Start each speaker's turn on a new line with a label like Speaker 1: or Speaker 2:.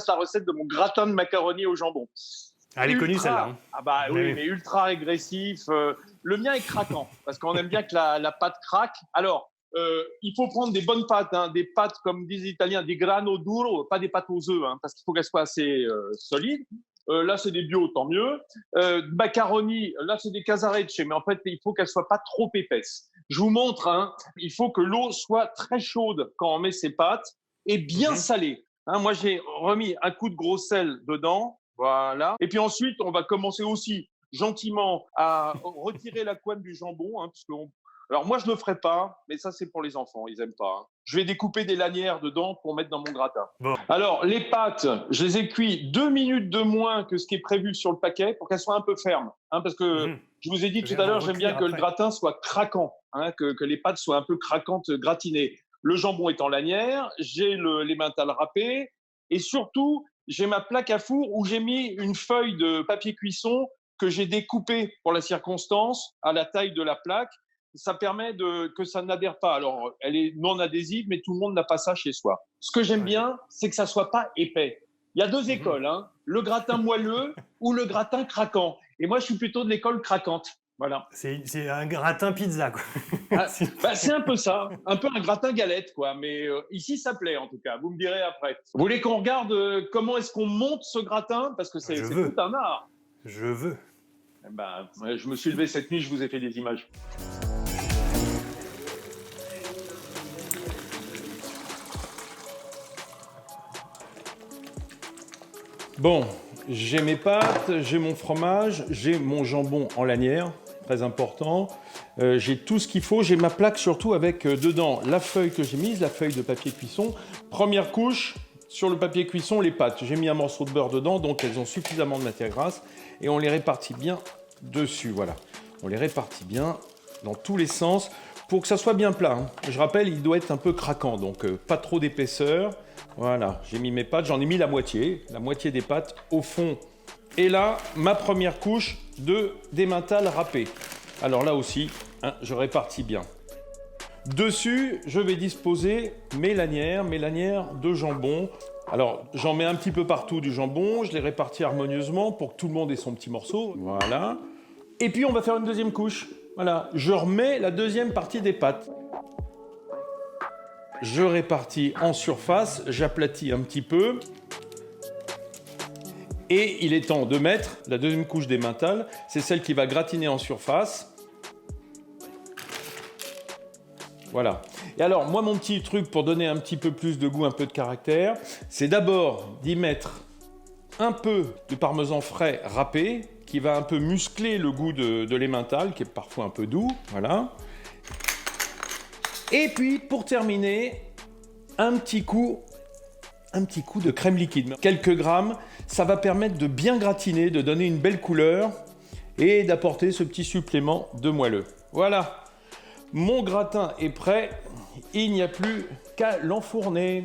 Speaker 1: la recette de mon gratin de macaroni au jambon.
Speaker 2: Ah, elle est connue celle-là. Hein.
Speaker 1: Ah bah oui,
Speaker 2: Oui.
Speaker 1: mais ultra régressif. Le mien est craquant parce qu'on aime bien que la pâte craque. Alors, il faut prendre des bonnes pâtes, hein, des pâtes comme disent les Italiens, des grano duro, pas des pâtes aux œufs, hein, parce qu'il faut qu'elles soient assez solides. Là, c'est des bio, tant mieux. Macaroni, là, c'est des casarecce, mais en fait, il faut qu'elles soient pas trop épaisses. Je vous montre, hein, il faut que l'eau soit très chaude quand on met ses pâtes et bien salée. Hein, moi, j'ai remis un coup de gros sel dedans, voilà. Et puis ensuite, on va commencer aussi gentiment à retirer la couenne du jambon, hein, parce que alors moi, je ne le ferai pas, mais ça, c'est pour les enfants, ils n'aiment pas. Hein. Je vais découper des lanières dedans pour mettre dans mon gratin.
Speaker 2: Bon.
Speaker 1: Alors, les pâtes, je les ai cuites 2 minutes de moins que ce qui est prévu sur le paquet pour qu'elles soient un peu fermes. Hein, parce que je vous ai dit tout à l'heure, j'aime bien que le gratin soit craquant, hein, que les pâtes soient un peu craquantes, gratinées. Le jambon est en lanière, j'ai l'emmental râpé et surtout, j'ai ma plaque à four où j'ai mis une feuille de papier cuisson que j'ai découpée pour la circonstance à la taille de la plaque. Ça permet que ça n'adhère pas. Alors, elle est non adhésive, mais tout le monde n'a pas ça chez soi. Ce que j'aime bien, c'est que ça soit pas épais. Il y a deux écoles, hein, le gratin moelleux ou le gratin craquant. Et moi, je suis plutôt de l'école craquante. Voilà.
Speaker 2: C'est un gratin pizza, quoi.
Speaker 1: C'est un peu ça, un peu un gratin galette, quoi. Mais ici, ça plaît en tout cas. Vous me direz après. Vous voulez qu'on regarde comment est-ce qu'on monte ce gratin? Parce que c'est tout un art.
Speaker 2: Je veux.
Speaker 1: Eh ben, je me suis levé cette nuit, je vous ai fait des images. Bon, j'ai mes pâtes, j'ai mon fromage, j'ai mon jambon en lanière, très important. J'ai tout ce qu'il faut, j'ai ma plaque surtout avec dedans la feuille que j'ai mise, la feuille de papier cuisson. Première couche, sur le papier cuisson, les pâtes. J'ai mis un morceau de beurre dedans, donc elles ont suffisamment de matière grasse et on les répartit bien dessus, voilà. On les répartit bien dans tous les sens pour que ça soit bien plat. Hein. Je rappelle, il doit être un peu craquant, donc pas trop d'épaisseur. Voilà, j'ai mis mes pâtes, j'en ai mis la moitié des pâtes au fond. Et là, ma première couche d'emmental râpé. Alors là aussi, hein, je répartis bien. Dessus, je vais disposer mes lanières de jambon. Alors, j'en mets un petit peu partout du jambon, je les répartis harmonieusement pour que tout le monde ait son petit morceau. Voilà. Et puis, on va faire une deuxième couche. Voilà, je remets la deuxième partie des pâtes. Je répartis en surface, j'aplatis un petit peu. Et il est temps de mettre la deuxième couche d'emmental. C'est celle qui va gratiner en surface. Voilà. Et alors, moi, mon petit truc pour donner un petit peu plus de goût, un peu de caractère, c'est d'abord d'y mettre un peu de parmesan frais râpé, qui va un peu muscler le goût de l'emmental, qui est parfois un peu doux. Voilà. Et puis, pour terminer, un petit coup de crème liquide. Quelques grammes, ça va permettre de bien gratiner, de donner une belle couleur et d'apporter ce petit supplément de moelleux. Voilà, mon gratin est prêt. Il n'y a plus qu'à l'enfourner.